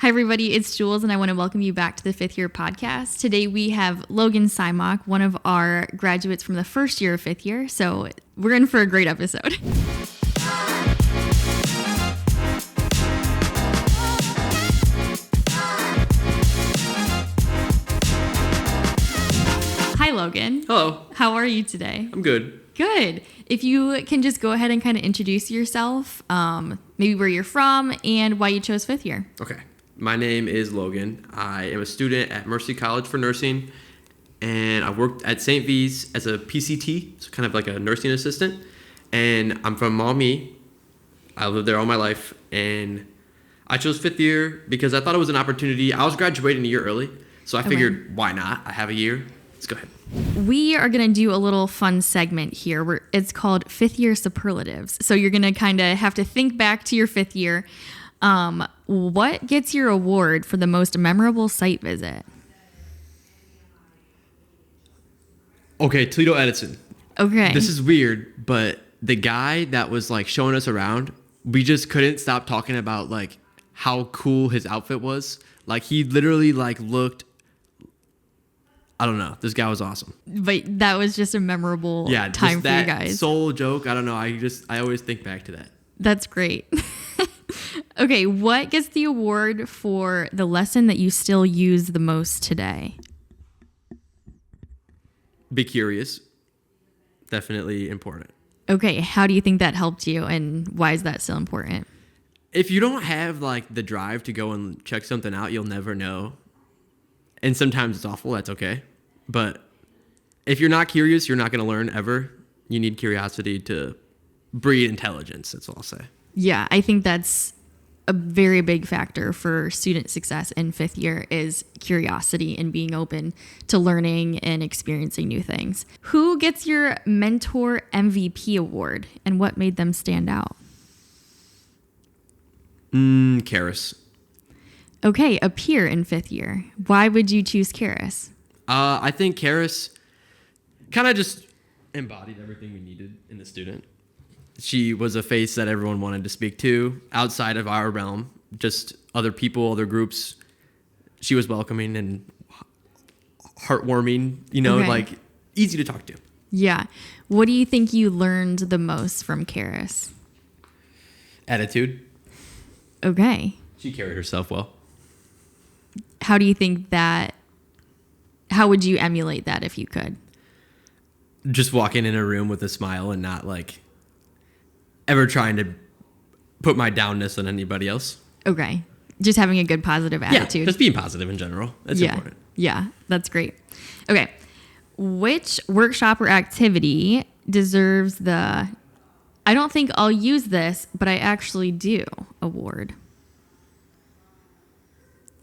Hi, everybody. It's Jules, and I want to welcome you back to the Fifth Year Podcast. Today, we have Logan Simok, one of our graduates from the first year of fifth year. So we're in for a great episode. Hi, Logan. Hello. How are you today? I'm good. Good. If you can just go ahead and kind of introduce yourself, maybe where you're from and why you chose fifth year. Okay. My name is Logan. I am a student at Mercy College for nursing, and I worked at St. V's as a PCT, so kind of like a nursing assistant. And I'm from Maumee. I lived there all my life, and I chose fifth year because I thought it was an opportunity. I was graduating a year early, so I figured, why not? I have a year. Let's go ahead. We are going to do a little fun segment here where it's called fifth year superlatives. So you're going to kind of have to think back to your fifth year. What gets your award for the most memorable site visit? Okay, Toledo Edison. Okay. This is weird, but the guy that was like showing us around, we just couldn't stop talking about like how cool his outfit was. Like he literally like looked, I don't know. This guy was awesome. But that was just a memorable time for you guys. Soul joke. I don't know. I always think back to that. That's great. Okay, what gets the award for the lesson that you still use the most today? Be curious. Definitely important. Okay, how do you think that helped you, and why is that still important? If you don't have like the drive to go and check something out, you'll never know. And sometimes it's awful. That's okay. But if you're not curious, you're not going to learn ever. You need curiosity to breed intelligence. That's all I'll say. Yeah, I think that's a very big factor for student success in fifth year is curiosity and being open to learning and experiencing new things. Who gets your mentor MVP award and what made them stand out? Karis. Okay, a peer in fifth year. Why would you choose Karis? I think Karis kind of just embodied everything we needed in the student. She was a face that everyone wanted to speak to outside of our realm, just other people, other groups. She was welcoming and heartwarming, like easy to talk to. Yeah. What do you think you learned the most from Karis? Attitude. Okay. She carried herself well. How do you think that, how would you emulate that if you could? Just walking in a room with a smile and not like ever trying to put my downness on anybody else. Okay. Just having a good positive attitude. Yeah, just being positive in general. That's important. Yeah, that's great. Okay. Which workshop or activity deserves the I don't think I'll use this, but I actually do award?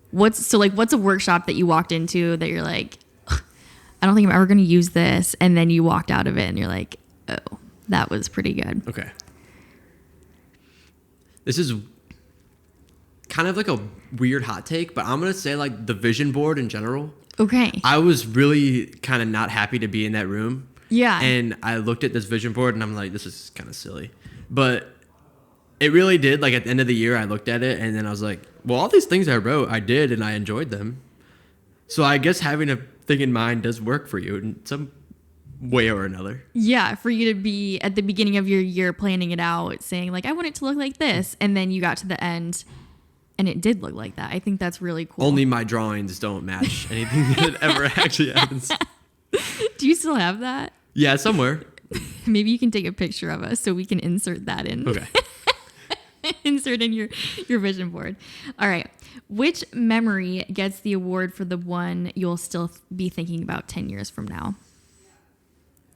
What's a workshop that you walked into that you're like, I don't think I'm ever going to use this, and then you walked out of it and you're like, oh, that was pretty good. Okay. This is kind of like a weird hot take, but I'm going to say like the vision board in general. Okay. I was really kind of not happy to be in that room. Yeah. And I looked at this vision board and I'm like, this is kind of silly. But it really did. Like at the end of the year, I looked at it and then I was like, well, all these things I wrote, I did and I enjoyed them. So I guess having a thing in mind does work for you in some way or another. Yeah, for you to be at the beginning of your year planning it out, saying like, I want it to look like this. And then you got to the end and it did look like that. I think that's really cool. Only my drawings don't match anything that ever actually happens. Do you still have that? Yeah, somewhere. Maybe you can take a picture of us so we can insert that in. Okay. Insert in your vision board. All right. Which memory gets the award for the one you'll still be thinking about 10 years from now?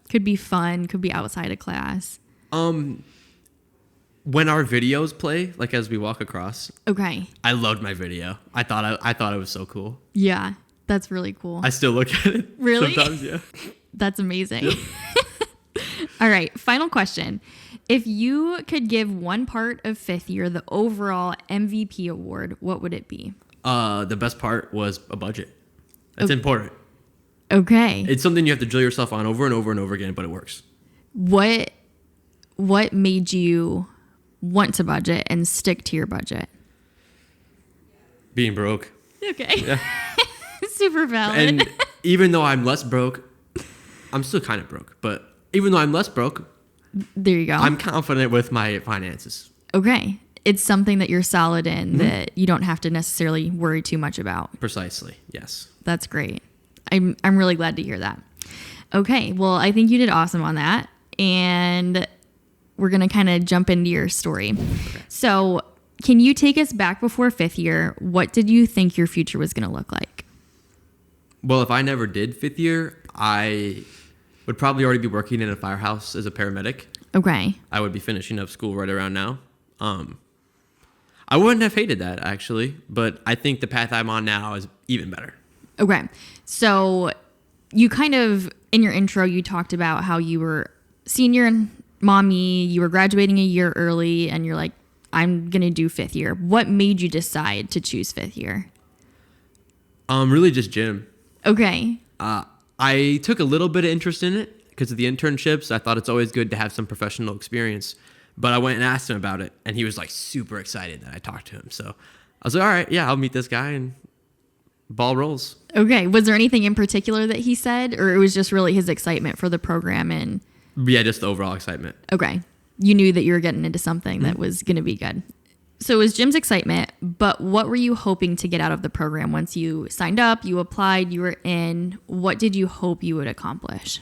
Could be fun, could be outside of class. When our videos play, like as we walk across. Okay. I loved my video. I thought it was so cool. Yeah, that's really cool. I still look at it. Really? Sometimes, yeah. That's amazing. Yep. All right, final question. If you could give one part of fifth year the overall MVP award, what would it be? The best part was a budget. That's important. Okay. It's something you have to drill yourself on over and over and over again, but it works. What made you want to budget and stick to your budget? Being broke. Okay. Yeah. Super valid. And even though I'm less broke, I'm still kind of broke. But even though I'm less broke, there you go. I'm confident with my finances. Okay. It's something that you're solid in that you don't have to necessarily worry too much about. Precisely. Yes. That's great. I'm really glad to hear that. Okay. Well, I think you did awesome on that. And we're going to kind of jump into your story. Okay. So can you take us back before 5th year? What did you think your future was going to look like? Well, if I never did 5th year, I would probably already be working in a firehouse as a paramedic. Okay. I would be finishing up school right around now. I wouldn't have hated that, actually, but I think the path I'm on now is even better. Okay. So you kind of, in your intro, you talked about how you were senior in Mommy, you were graduating a year early, and you're like, I'm going to do 5th year. What made you decide to choose 5th year? Really just gym. Okay. I took a little bit of interest in it because of the internships. I thought it's always good to have some professional experience. But I went and asked him about it, and he was like super excited that I talked to him. So I was like, all right, yeah, I'll meet this guy, and ball rolls. Okay. Was there anything in particular that he said, or it was just really his excitement for the program? And yeah, just the overall excitement. Okay. You knew that you were getting into something that was going to be good. So it was Jim's excitement, but what were you hoping to get out of the program once you signed up, you applied, you were in? What did you hope you would accomplish?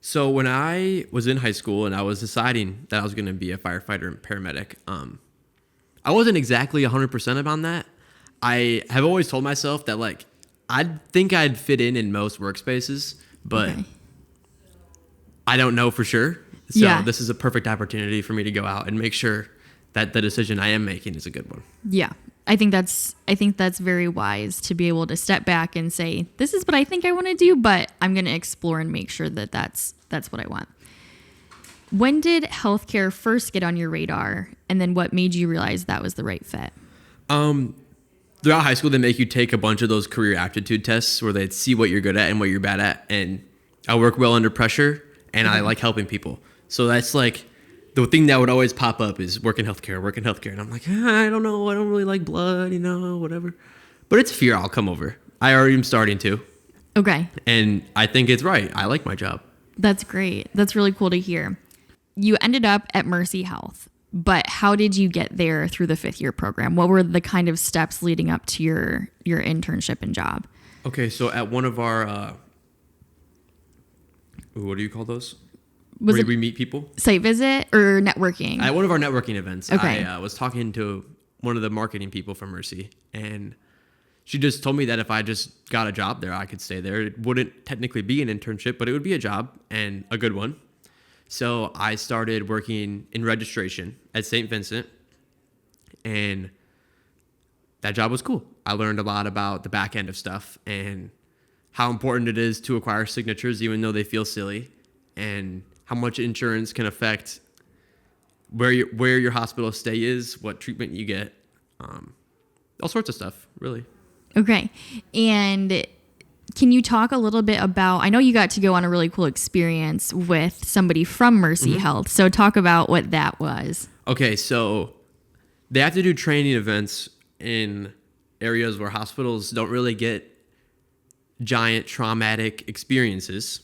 So when I was in high school and I was deciding that I was going to be a firefighter and paramedic, I wasn't exactly 100% on that. I have always told myself that like I think I'd fit in most workspaces, but I don't know for sure. So this is a perfect opportunity for me to go out and make sure that the decision I am making is a good one. Yeah. I think that's very wise to be able to step back and say, this is what I think I want to do, but I'm going to explore and make sure that that's what I want. When did healthcare first get on your radar? And then what made you realize that was the right fit? Throughout high school, they make you take a bunch of those career aptitude tests where they see what you're good at and what you're bad at. And I work well under pressure, and I like helping people. So that's like the thing that would always pop up is work in healthcare. And I'm like, I don't know. I don't really like blood, whatever. But it's fear I'll come over. I already am starting to. Okay. And I think it's right. I like my job. That's great. That's really cool to hear. You ended up at Mercy Health, but how did you get there through the 5th year program? What were the kind of steps leading up to your internship and job? Okay, so at one of our, what do you call those? Where we meet people? Site visit or networking? At one of our networking events, okay. I was talking to one of the marketing people from Mercy, and she just told me that if I just got a job there, I could stay there. It wouldn't technically be an internship, but it would be a job and a good one. So I started working in registration at St. Vincent, and that job was cool. I learned a lot about the back end of stuff and how important it is to acquire signatures even though they feel silly, and how much insurance can affect where your hospital stay is, what treatment you get, all sorts of stuff, really. Okay. And can you talk a little bit about, I know you got to go on a really cool experience with somebody from Mercy Health. So talk about what that was. Okay. So they have to do training events in areas where hospitals don't really get giant traumatic experiences.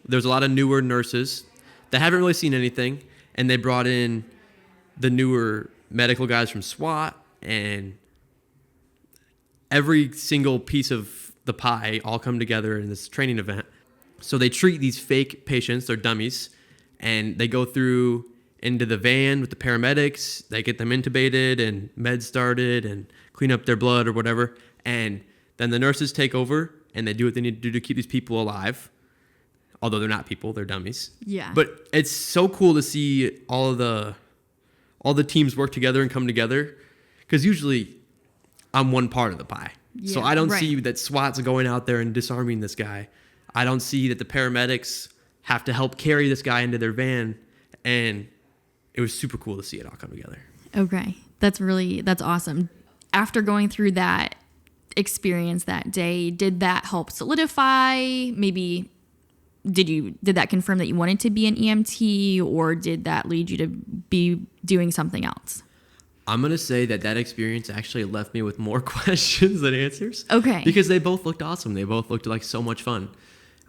There's a lot of newer nurses that haven't really seen anything. And they brought in the newer medical guys from SWAT, and every single piece of the pie all come together in this training event. So they treat these fake patients, they're dummies, and they go through into the van with the paramedics. They get them intubated and meds started and clean up their blood or whatever. And then the nurses take over and they do what they need to do to keep these people alive. Although they're not people, they're dummies. Yeah. But it's so cool to see all the teams work together and come together, because usually I'm one part of the pie. Yeah, so I don't see that SWAT's going out there and disarming this guy. I don't see that the paramedics have to help carry this guy into their van. And it was super cool to see it all come together. Okay. That's awesome. After going through that experience that day, did that help solidify? Maybe did that confirm that you wanted to be an EMT, or did that lead you to be doing something else? I'm going to say that experience actually left me with more questions than answers. Okay. Because they both looked awesome. They both looked like so much fun.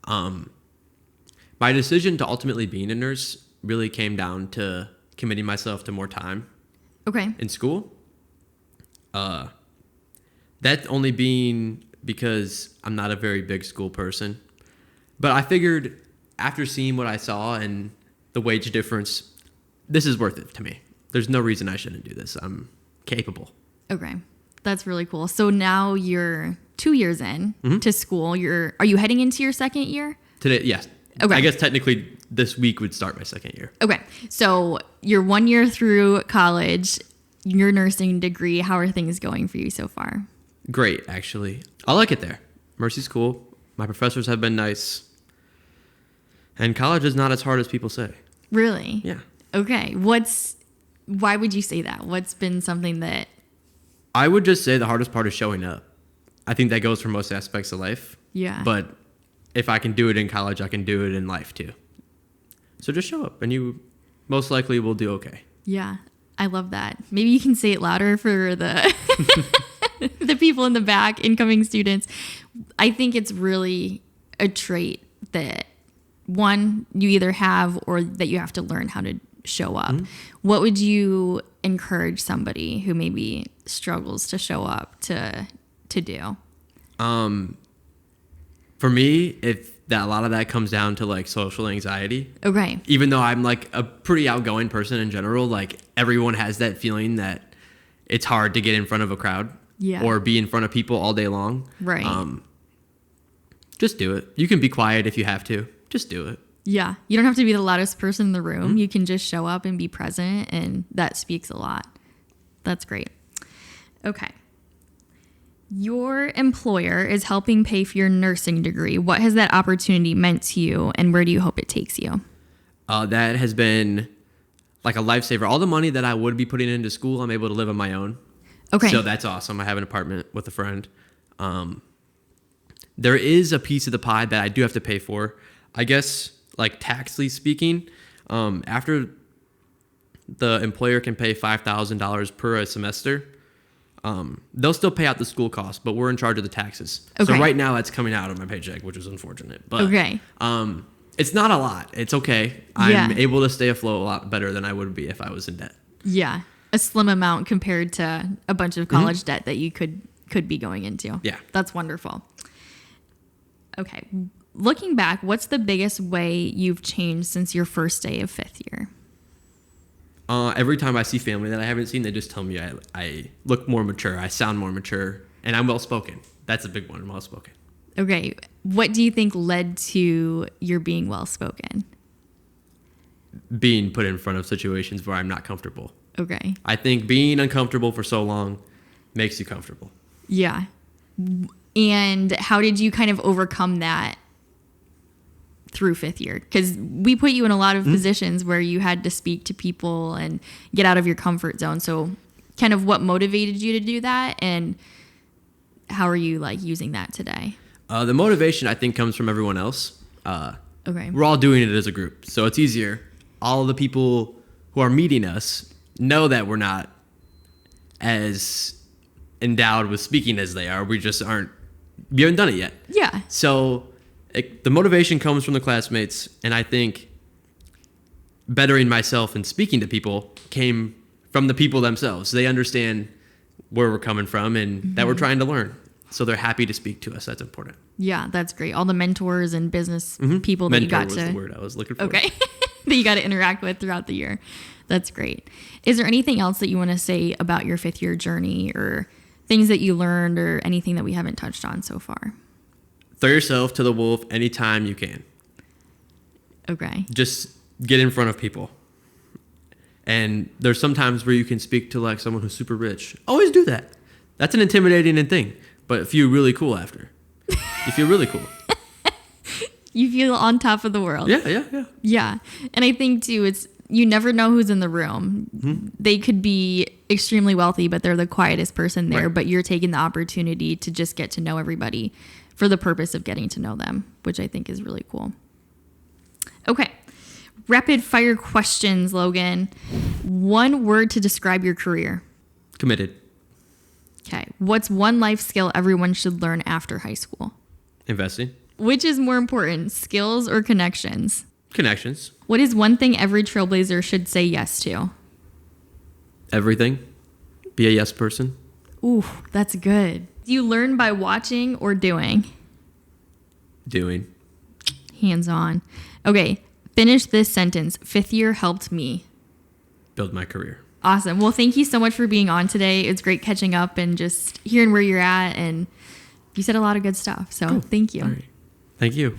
My decision to ultimately being a nurse really came down to committing myself to more time Okay. in school. That only being because I'm not a very big school person. But I figured after seeing what I saw and the wage difference, this is worth it to me. There's no reason I shouldn't do this. I'm capable. Okay. That's really cool. So now you're 2 years in to school. Are you heading into your second year? Today, yes. Okay. I guess technically this week would start my second year. Okay. So you're 1 year through college, your nursing degree. How are things going for you so far? Great, actually. I like it there. Mercy's cool. My professors have been nice. And college is not as hard as people say. Really? Yeah. Okay. Why would you say that? What's been something that... I would just say the hardest part is showing up. I think that goes for most aspects of life. Yeah. But if I can do it in college, I can do it in life too. So just show up and you most likely will do okay. Yeah. I love that. Maybe you can say it louder for the the people in the back, incoming students. I think it's really a trait that, one, you either have or that you have to learn how to show up. What would you encourage somebody who maybe struggles to show up to do? For me, a lot of that comes down to like social anxiety. Okay. Even though I'm like a pretty outgoing person in general, like everyone has that feeling that it's hard to get in front of a crowd or be in front of people all day long. Right. Just do it. You can be quiet if you have to. Just do it. Yeah. You don't have to be the loudest person in the room. You can just show up and be present, and that speaks a lot. That's great. Okay. Your employer is helping pay for your nursing degree. What has that opportunity meant to you, and where do you hope it takes you? That has been like a lifesaver. All the money that I would be putting into school, I'm able to live on my own. Okay. So that's awesome. I have an apartment with a friend. There is a piece of the pie that I do have to pay for. I guess, like taxly speaking, after the employer can pay $5,000 per a semester, they'll still pay out the school costs, but we're in charge of the taxes. Okay. So right now that's coming out of my paycheck, which is unfortunate. But Okay. It's not a lot. It's okay. I'm able to stay afloat a lot better than I would be if I was in debt. Yeah. A slim amount compared to a bunch of college debt that you could be going into. Yeah. That's wonderful. Okay. Looking back, what's the biggest way you've changed since your first day of fifth year? Every time I see family that I haven't seen, they just tell me I look more mature, I sound more mature, and I'm well-spoken. That's a big one, I'm well-spoken. Okay. What do you think led to your being well-spoken? Being put in front of situations where I'm not comfortable. Okay. I think being uncomfortable for so long makes you comfortable. Yeah. And how did you kind of overcome that through fifth year? Because we put you in a lot of positions where you had to speak to people and get out of your comfort zone. So kind of what motivated you to do that, and how are you like using that today? The motivation, I think, comes from everyone else. Okay. We're all doing it as a group, so it's easier. All of the people who are meeting us know that we're not as endowed with speaking as they are. We haven't done it yet. Yeah. So the motivation comes from the classmates, and I think bettering myself and speaking to people came from the people themselves. They understand where we're coming from and that we're trying to learn. So they're happy to speak to us. That's important. Yeah, that's great. All the mentors and business people that Mentor you got was to... the word I was looking for. Okay. that you got to interact with throughout the year. That's great. Is there anything else that you want to say about your fifth year journey, or things that you learned, or anything that we haven't touched on so far? Throw yourself to the wolf anytime you can. Okay. Just get in front of people. And there's some times where you can speak to like someone who's super rich. Always do that. That's an intimidating thing, but feel really cool after. You feel really cool. You feel on top of the world. Yeah. Yeah. And I think too, you never know who's in the room. They could be extremely wealthy, but they're the quietest person there. Right. But you're taking the opportunity to just get to know everybody for the purpose of getting to know them, which I think is really cool. Okay. Rapid fire questions, Logan. One word to describe your career. Committed. Okay. What's one life skill everyone should learn after high school? Investing. Which is more important, skills or connections? Connections. What is one thing every trailblazer should say yes to? Everything. Be a yes person. Ooh, that's good. Do you learn by watching or doing? Doing. Hands on. Okay, finish this sentence. 5th year helped me. Build my career. Awesome. Well, thank you so much for being on today. It's great catching up and just hearing where you're at. And you said a lot of good stuff. So Thank you. All right. Thank you.